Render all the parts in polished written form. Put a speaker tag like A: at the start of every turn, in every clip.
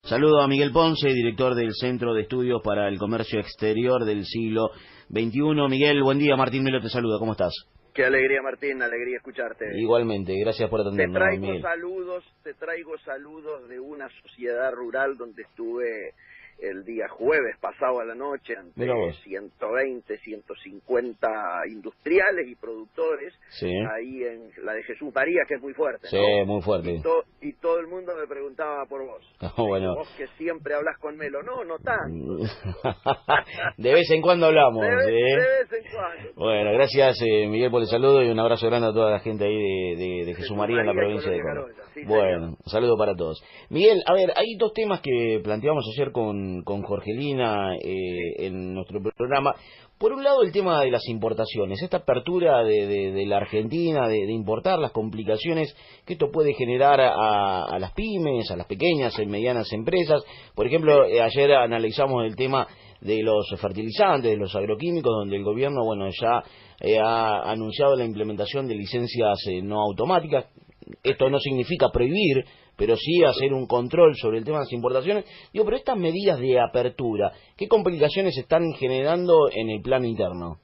A: Saludo a Miguel Ponce, director del Centro de Estudios para el Comercio Exterior del siglo XXI. Miguel, buen día. Martín Melo te saluda. ¿Cómo estás?
B: Qué alegría, Martín, alegría escucharte.
A: Igualmente, gracias por atendernos, Miguel.
B: Te traigo saludos de una sociedad rural donde estuve el día jueves pasado a la noche ante 120, 150 industriales y productores,
A: sí,
B: ahí en la de Jesús María, que es muy fuerte,
A: sí,
B: ¿no?
A: muy fuerte.
B: Y todo el mundo me preguntaba por vos.
A: Bueno.
B: Vos que siempre hablas con Melo. No tanto.
A: De vez en cuando hablamos.
B: De vez en cuando.
A: Bueno, gracias Miguel por el saludo y un abrazo grande a toda la gente ahí de Jesús María en la provincia de Córdoba.
B: Sí,
A: bueno, un saludo para todos. Miguel, a ver, hay dos temas que planteamos ayer con Jorgelina en nuestro programa. Por un lado, el tema de las importaciones, esta apertura de la Argentina, de importar, las complicaciones que esto puede generar a las pymes, a las pequeñas y medianas empresas. Por ejemplo, ayer analizamos el tema de los fertilizantes, de los agroquímicos, donde el gobierno, bueno, ya ha anunciado la implementación de licencias no automáticas. Esto no significa prohibir, pero sí hacer un control sobre el tema de las importaciones. Digo, pero estas medidas de apertura, ¿qué complicaciones están generando en el plano interno?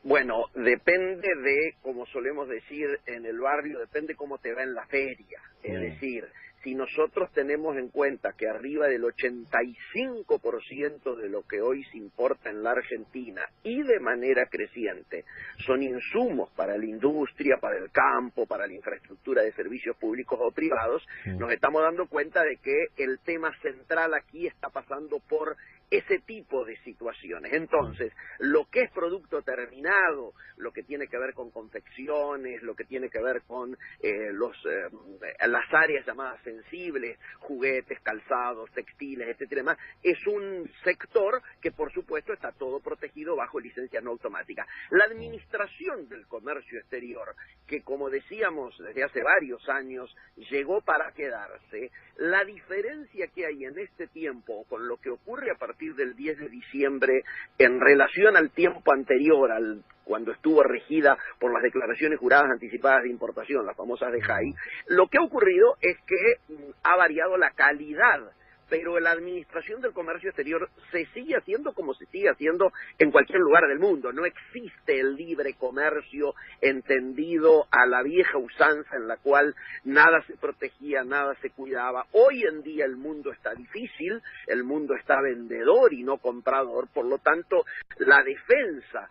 B: Bueno, depende de, como solemos decir en el barrio, depende cómo te va en la feria. Es decir, si nosotros tenemos en cuenta que arriba del 85% de lo que hoy se importa en la Argentina y de manera creciente son insumos para la industria, para el campo, para la infraestructura de servicios públicos o privados, nos estamos dando cuenta de que el tema central aquí está pasando por ese tipo de situaciones. Entonces, lo que es producto terminado, lo que tiene que ver con confecciones, lo que tiene que ver con las áreas llamadas sensibles, juguetes, calzados, textiles, etcétera, demás, es un sector que por supuesto está todo protegido bajo licencia no automática. La Administración del Comercio Exterior, que como decíamos desde hace varios años, llegó para quedarse, la diferencia que hay en este tiempo con lo que ocurre a partir del 10 de diciembre en relación al tiempo anterior, cuando estuvo regida por las declaraciones juradas anticipadas de importación, las famosas de JAI, lo que ha ocurrido es que ha variado la calidad, pero la Administración del Comercio Exterior se sigue haciendo como se sigue haciendo en cualquier lugar del mundo. No existe el libre comercio entendido a la vieja usanza en la cual nada se protegía, nada se cuidaba. Hoy en día el mundo está difícil, el mundo está vendedor y no comprador, por lo tanto la defensa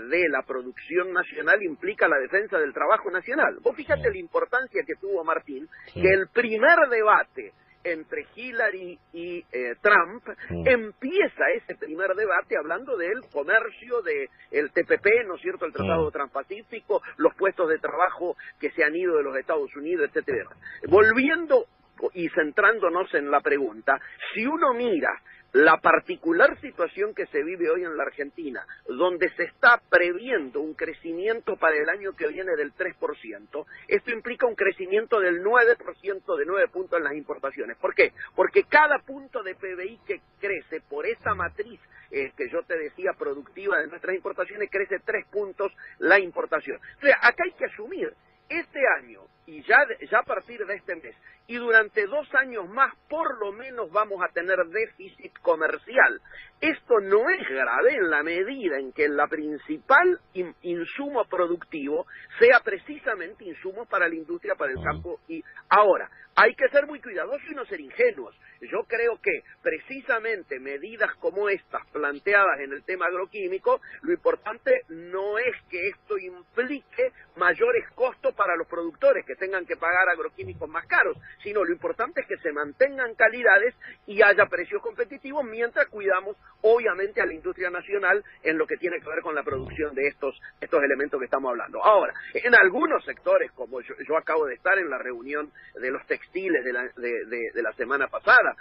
B: de la producción nacional implica la defensa del trabajo nacional. Vos fíjate la importancia que tuvo Martín, que el primer debate entre Hillary y Trump, empieza ese primer debate hablando del comercio, del TPP, ¿no es cierto?, el Tratado Transpacífico, los puestos de trabajo que se han ido de los Estados Unidos, etcétera. Volviendo y centrándonos en la pregunta, si uno mira la particular situación que se vive hoy en la Argentina, donde se está previendo un crecimiento para el año que viene del 3%, esto implica un crecimiento del 9%, de 9 puntos en las importaciones. ¿Por qué? Porque cada punto de PBI que crece por esa matriz que yo te decía productiva de nuestras importaciones, crece 3 puntos la importación. O sea, acá hay que asumir este año y ya a partir de este mes y durante 2 años más por lo menos vamos a tener déficit comercial. Esto no es grave en la medida en que la principal insumo productivo sea precisamente insumos para la industria, para el campo. Y ahora, hay que ser muy cuidadosos y no ser ingenuos. Yo creo que precisamente medidas como estas planteadas en el tema agroquímico, lo importante no es que esto implique mayores costos para los productores que tengan que pagar agroquímicos más caros, sino lo importante es que se mantengan calidades y haya precios competitivos mientras cuidamos obviamente a la industria nacional en lo que tiene que ver con la producción de estos elementos que estamos hablando. Ahora, en algunos sectores, como yo acabo de estar en la reunión de los textiles de la semana pasada,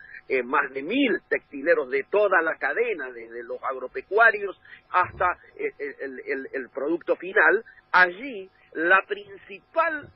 B: más de 1000 textileros de toda la cadena, desde los agropecuarios hasta el producto final, allí la principal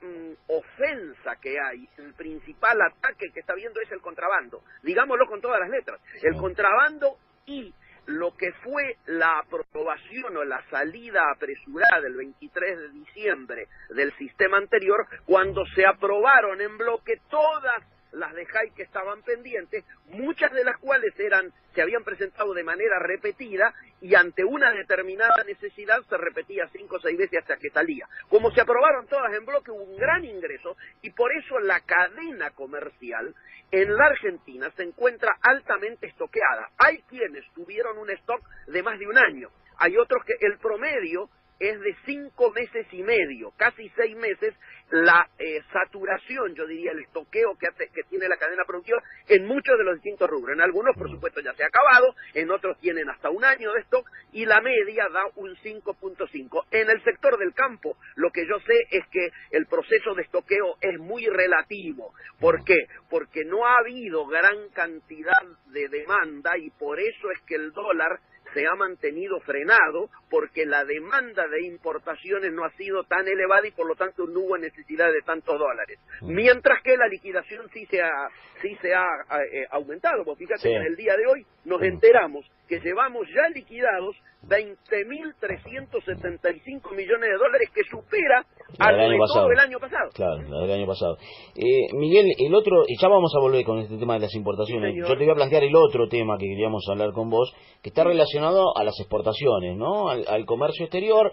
B: ofensa que hay, el principal ataque que está habiendo es el contrabando, digámoslo con todas las letras, el contrabando y lo que fue la aprobación o la salida apresurada el 23 de diciembre del sistema anterior, cuando se aprobaron en bloque todas las de JAI que estaban pendientes, muchas de las cuales se habían presentado de manera repetida y ante una determinada necesidad se repetía 5 o 6 veces hasta que salía. Como se aprobaron todas en bloque, hubo un gran ingreso y por eso la cadena comercial en la Argentina se encuentra altamente estoqueada. Hay quienes tuvieron un stock de más de un año, hay otros que el promedio es de 5 meses y medio, casi 6 meses, la saturación, yo diría, el estoqueo que tiene la cadena productiva en muchos de los distintos rubros. En algunos, por supuesto, ya se ha acabado, en otros tienen hasta un año de stock, y la media da un 5.5. En el sector del campo, lo que yo sé es que el proceso de estoqueo es muy relativo. ¿Por qué? Porque no ha habido gran cantidad de demanda, y por eso es que el dólar se ha mantenido frenado, porque la demanda de importaciones no ha sido tan elevada y por lo tanto no hubo necesidad de tantos dólares. Mientras que la liquidación sí se ha aumentado. Pues fíjate que en el día de hoy nos enteramos que llevamos ya liquidados 20.375 millones de dólares, que supera al de todo el año pasado.
A: Claro, la del año pasado. Miguel, el otro, y ya vamos a volver con este tema de las importaciones. Sí, yo te voy a plantear el otro tema que queríamos hablar con vos, que está relacionado a las exportaciones, ¿no? Al comercio exterior.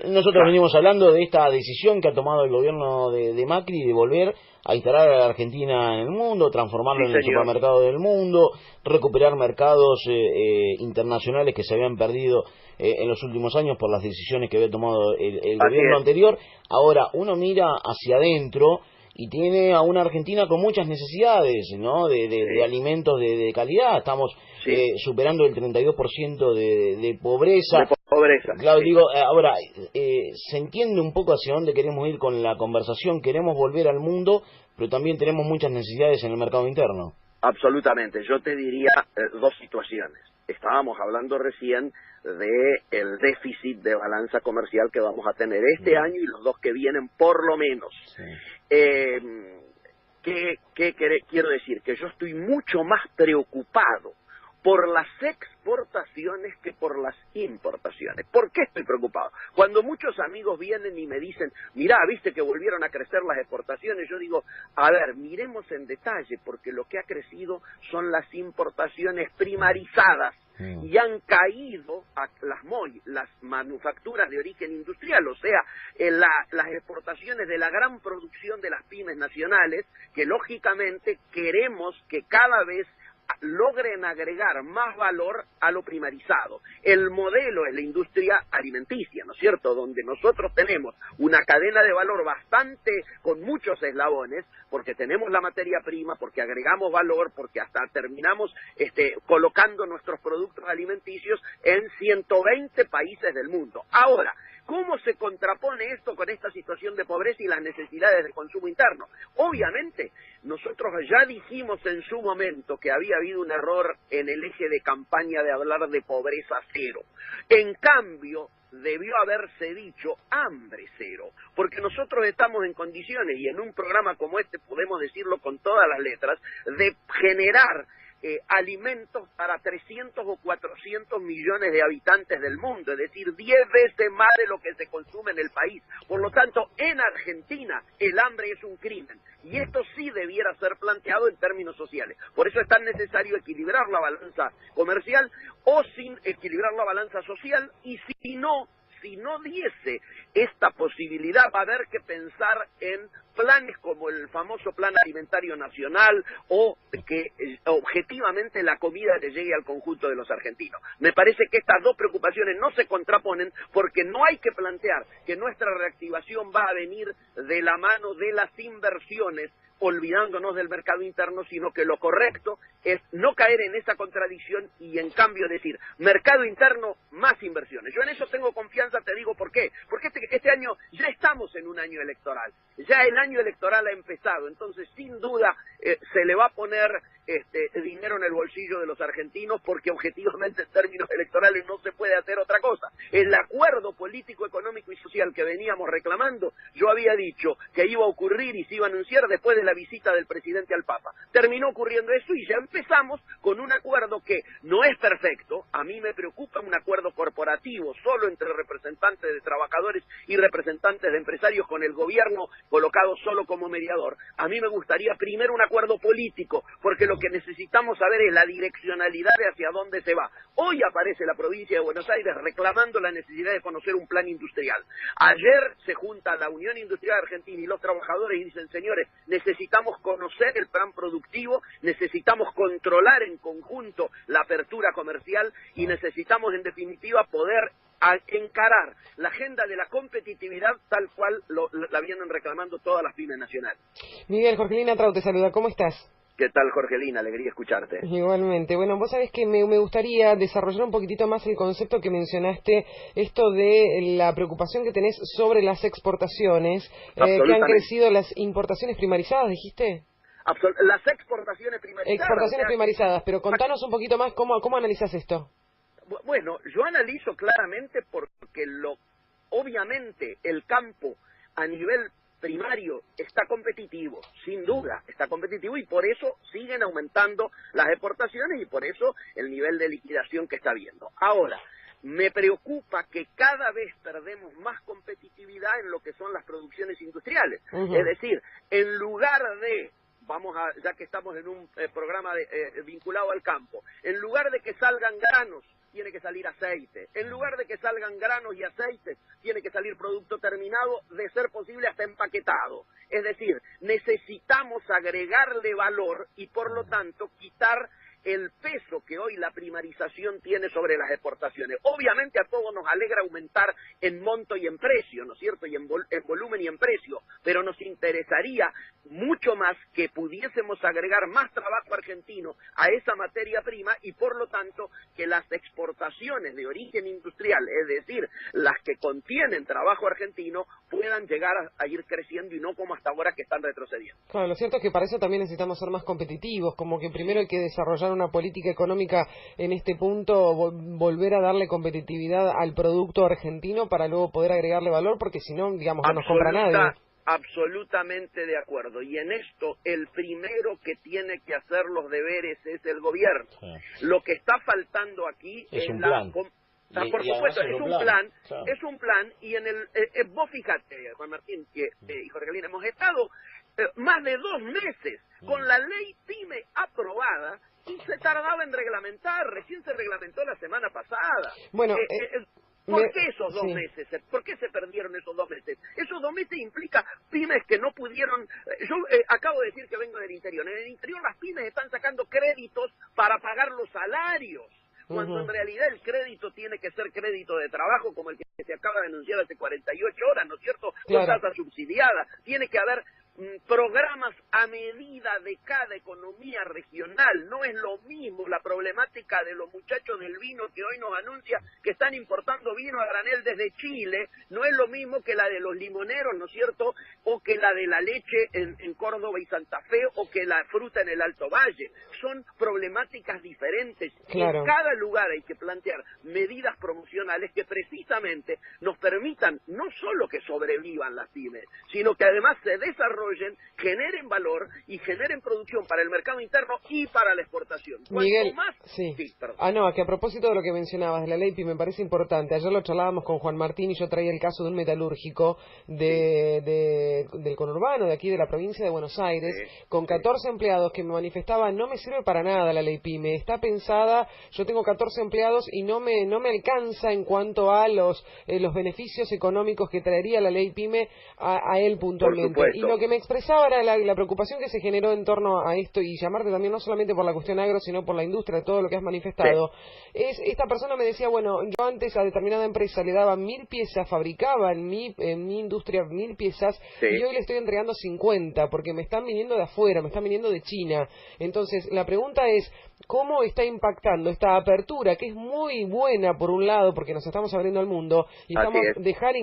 A: Nosotros venimos hablando de esta decisión que ha tomado el gobierno de Macri de volver a instalar a la Argentina en el mundo, transformarlo en el supermercado del mundo, recuperar mercados internacionales que se habían perdido en los últimos años por las decisiones que había tomado el gobierno anterior. Ahora, uno mira hacia adentro y tiene a una Argentina con muchas necesidades, ¿no? De alimentos de calidad. Estamos superando el 32% de pobreza. Claro, digo, ahora, se entiende un poco hacia dónde queremos ir con la conversación. Queremos volver al mundo, pero también tenemos muchas necesidades en el mercado interno.
B: Absolutamente. Yo te diría dos situaciones. Estábamos hablando recién de el déficit de balanza comercial que vamos a tener este año y los 2 que vienen por lo menos. ¿Qué quiero decir? Que yo estoy mucho más preocupado por las exportaciones que por las importaciones. ¿Por qué estoy preocupado? Cuando muchos amigos vienen y me dicen, mirá, viste que volvieron a crecer las exportaciones, yo digo, a ver, miremos en detalle, porque lo que ha crecido son las importaciones primarizadas, y han caído las manufacturas de origen industrial, o sea, las exportaciones de la gran producción de las pymes nacionales, que lógicamente queremos que cada vez logren agregar más valor a lo primarizado. El modelo es la industria alimenticia, ¿no es cierto?, donde nosotros tenemos una cadena de valor bastante, con muchos eslabones, porque tenemos la materia prima, porque agregamos valor, porque hasta terminamos colocando nuestros productos alimenticios en 120 países del mundo. Ahora, ¿cómo se contrapone esto con esta situación de pobreza y las necesidades de consumo interno? Obviamente, nosotros ya dijimos en su momento que había habido un error en el eje de campaña de hablar de pobreza cero. En cambio, debió haberse dicho hambre cero, porque nosotros estamos en condiciones, y en un programa como este podemos decirlo con todas las letras, de generar alimentos para 300 o 400 millones de habitantes del mundo, es decir, 10 veces más de lo que se consume en el país. Por lo tanto, en Argentina el hambre es un crimen, y esto sí debiera ser planteado en términos sociales. Por eso es tan necesario equilibrar la balanza comercial, o sin equilibrar la balanza social, y si no diese esta posibilidad, va a haber que pensar en planes como el famoso Plan Alimentario Nacional, o que objetivamente la comida le llegue al conjunto de los argentinos. Me parece que estas dos preocupaciones no se contraponen, porque no hay que plantear que nuestra reactivación va a venir de la mano de las inversiones, olvidándonos del mercado interno, sino que lo correcto es no caer en esa contradicción y en cambio decir, mercado interno, más inversiones. Yo en eso tengo confianza, te digo por qué. Porque este año ya estamos en un año electoral, ya el año electoral ha empezado, entonces sin duda se le va a poner dinero en el bolsillo de los argentinos, porque objetivamente en términos electorales no se puede hacer otra cosa. El acuerdo político, económico y social que veníamos reclamando, yo había dicho que iba a ocurrir y se iba a anunciar después de la visita del presidente al Papa. Terminó ocurriendo eso y ya empezamos con un acuerdo que no es perfecto. A mí me preocupa un acuerdo corporativo solo entre representantes de trabajadores y representantes de empresarios, con el gobierno colocado solo como mediador. A mí me gustaría primero un acuerdo político, porque lo que necesitamos saber es la direccionalidad de hacia dónde se va. Hoy aparece la provincia de Buenos Aires reclamando la necesidad de conocer un plan industrial. Ayer se junta la Unión Industrial Argentina y los trabajadores y dicen, señores, necesitamos conocer el plan productivo, necesitamos controlar en conjunto la apertura comercial y necesitamos en definitiva poder encarar la agenda de la competitividad tal cual la vienen reclamando todas las pymes nacionales.
C: Miguel, Jorgelina Trau te saluda, ¿cómo estás?
B: ¿Qué tal, Jorgelina? Alegría escucharte.
C: Igualmente. Bueno, vos sabés que me gustaría desarrollar un poquitito más el concepto que mencionaste, esto de la preocupación que tenés sobre las exportaciones, que han crecido las importaciones primarizadas, ¿dijiste?
B: Las exportaciones primarizadas.
C: Exportaciones primarizadas, pero contanos un poquito más cómo analizás esto.
B: Bueno, yo analizo claramente porque obviamente el campo a nivel primario está competitivo, sin duda está competitivo, y por eso siguen aumentando las exportaciones y por eso el nivel de liquidación que está habiendo. Ahora, me preocupa que cada vez perdemos más competitividad en lo que son las producciones industriales. Es decir, en lugar de, ya que estamos en un programa vinculado al campo, en lugar de que salgan granos, tiene que salir aceite. En lugar de que salgan granos y aceites, tiene que salir producto terminado, de ser posible hasta empaquetado. Es decir, necesitamos agregarle valor y por lo tanto quitar el peso que hoy la primarización tiene sobre las exportaciones. Obviamente a todos nos alegra aumentar en monto y en precio, ¿no es cierto?, y en volumen y en precio, pero nos interesaría mucho más que pudiésemos agregar más trabajo argentino a esa materia prima y por lo tanto que las exportaciones de origen industrial, es decir, las que contienen trabajo argentino, puedan llegar a ir creciendo y no como hasta ahora que están retrocediendo.
C: Claro, lo cierto es que para eso también necesitamos ser más competitivos, como que primero hay que desarrollar una política económica en este punto, volver a darle competitividad al producto argentino para luego poder agregarle valor, porque si no, digamos, no nos compra nadie.
B: Absolutamente de acuerdo. Y en esto, el primero que tiene que hacer los deberes es el gobierno. Sí. Lo que está faltando aquí es
A: un plan.
B: Por supuesto, es un plan, y en vos fíjate, Juan Martín y Jorgelina, hemos estado más de 2 meses con la ley PYME aprobada y se tardaba en reglamentar, recién se reglamentó la semana pasada.
C: Bueno,
B: ¿por qué esos 2 meses? ¿Por qué se perdieron esos 2 meses? Esos 2 meses implica pymes que no pudieron. Yo acabo de decir que vengo del interior. En el interior las pymes están sacando créditos para pagar los salarios, cuando en realidad el crédito tiene que ser crédito de trabajo, como el que se acaba de anunciar hace 48 horas, ¿no es cierto? Con tasa subsidiada. Tiene que haber programas a medida de cada economía regional. No es lo mismo la problemática de los muchachos del vino que hoy nos anuncia que están importando vino a granel desde Chile, no es lo mismo que la de los limoneros, ¿no es cierto?, o que la de la leche en Córdoba y Santa Fe, o que la fruta en el Alto Valle. Son problemáticas diferentes.
C: Claro.
B: En cada lugar hay que plantear medidas promocionales que precisamente nos permitan no solo que sobrevivan las pymes, sino que además se desarrollen, generen valor y generen producción para el mercado interno y para la exportación.
C: Miguel,
B: más...
C: sí, no, que a propósito de lo que mencionabas de la ley PYME me parece importante. Ayer lo charlábamos con Juan Martín y yo traía el caso de un metalúrgico del conurbano de aquí de la provincia de Buenos Aires, con 14 empleados, que me manifestaban: no me sirve para nada la ley PYME, está pensada, yo tengo 14 empleados y no me alcanza en cuanto a los beneficios económicos que traería la ley PYME a él puntualmente. Y lo que me expresaba era la preocupación que se generó en torno a esto, y llamarte también no solamente por la cuestión agro, sino por la industria, todo lo que has manifestado. Esta persona me decía, bueno, yo antes a determinada empresa le daba 1000 piezas, fabricaba en mi industria 1000 piezas, y hoy le estoy entregando 50, porque me están viniendo de afuera, me están viniendo de China. Entonces, la pregunta es, cómo está impactando esta apertura, que es muy buena por un lado, porque nos estamos abriendo al mundo y estamos dejando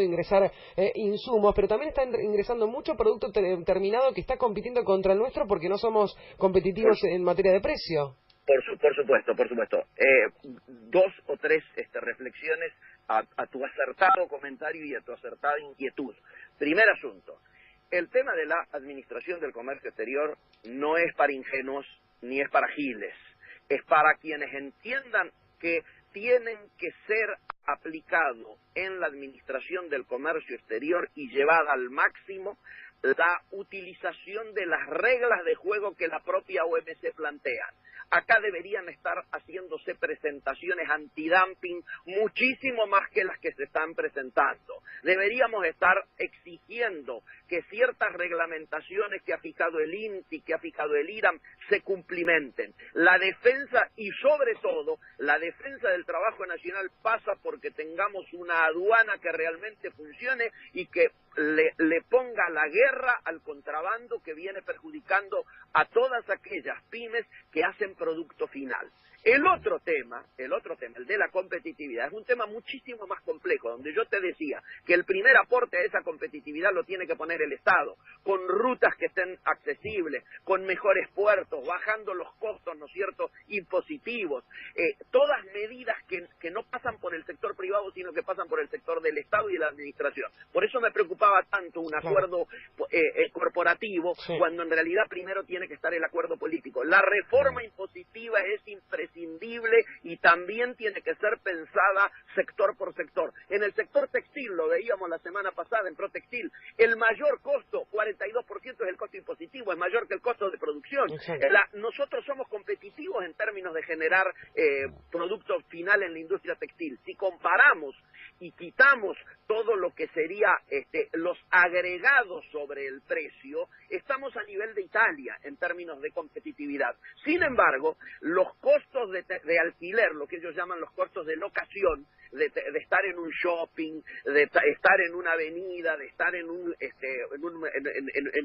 C: ingresar insumos, pero también está ingresando mucho producto terminado que está compitiendo contra el nuestro porque no somos competitivos en materia de precio.
B: Por supuesto. Dos o tres reflexiones a tu acertado comentario y a tu acertada inquietud. Primer asunto, el tema de la administración del comercio exterior no es para ingenuos ni es para giles, es para quienes entiendan que tienen que ser aplicado en la administración del comercio exterior y llevada al máximo la utilización de las reglas de juego que la propia OMC plantea. Acá deberían estar haciéndose presentaciones antidumping muchísimo más que las que se están presentando. Deberíamos estar exigiendo que ciertas reglamentaciones que ha fijado el INTI, que ha fijado el IRAM, se cumplimenten. La defensa y sobre todo la defensa del trabajo nacional pasa porque tengamos una aduana que realmente funcione y que le ponga la guerra al contrabando que viene perjudicando a todas aquellas pymes que hacen producto final. El otro tema, el de la competitividad, es un tema muchísimo más complejo, donde yo te decía que el primer aporte a esa competitividad lo tiene que poner el Estado, con rutas que estén accesibles, con mejores puertos, bajando los costos, ¿no es cierto?, impositivos, todas medidas que no pasan por el sector privado, sino que pasan por el sector del Estado y de la administración. Por eso me preocupaba tanto un acuerdo corporativo, cuando en realidad primero tiene que estar el acuerdo político. La reforma impositiva es imprescindible y también tiene que ser pensada sector por sector. En el sector textil, lo veíamos la semana pasada en Protextil, el mayor costo, 42% es el costo impositivo, es mayor que el costo de producción. Nosotros somos competitivos en términos de generar producto final en la industria textil. Si comparamos y quitamos todo lo que sería los agregados sobre el precio, estamos a nivel de Italia en términos de competitividad. Sin embargo, los costos de alquiler, lo que ellos llaman los costos de locación, de estar en un shopping, de estar en una avenida, de estar en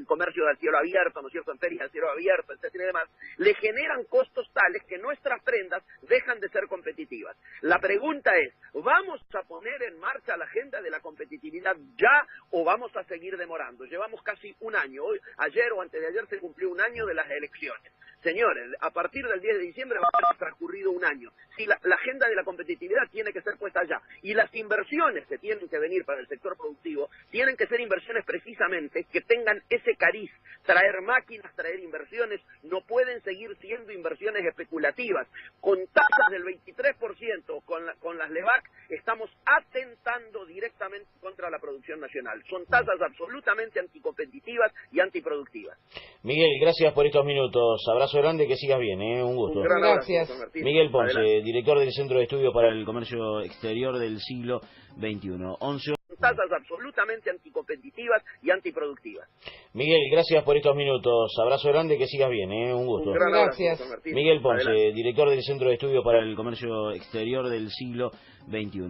B: comercio de cielo abierto, ¿no es cierto?, en ferias de cielo abierto, etcétera y demás, le generan costos tales que nuestras prendas dejan de ser competitivas. La pregunta es, ¿vamos a poner en marcha la agenda de la competitividad ya o vamos a seguir demorando? Llevamos casi un año, ayer o antes de ayer se cumplió un año de las elecciones. Señores, a partir del 10 de diciembre va a haber transcurrido un año. Si la agenda de la competitividad tiene que ser puesta ya, y las inversiones que tienen que venir para el sector productivo tienen que ser inversiones precisamente que tengan ese cariz, traer máquinas, traer inversiones, no pueden seguir siendo inversiones especulativas. Con tasas del 23%, con las LEVAC, estamos atentando directamente contra la producción nacional. Son tasas absolutamente anticompetitivas y antiproductivas.
A: Miguel, gracias por estos minutos. Abrazo grande, que sigas bien, un gusto.
B: Un gran abrazo,
C: gracias.
B: Martín.
A: Miguel Ponce,
B: Adelante.
A: director del Centro de Estudios para el Comercio Exterior del siglo XXI. 11.
B: Tasas absolutamente anticompetitivas y antiproductivas.
A: Miguel, gracias por estos minutos. Abrazo grande, que sigas bien, un gusto.
B: Un gran abrazo,
C: Gracias.
B: Martín.
A: Miguel Ponce,
B: Adelante.
A: director del Centro de Estudios para el Comercio Exterior del siglo XXI.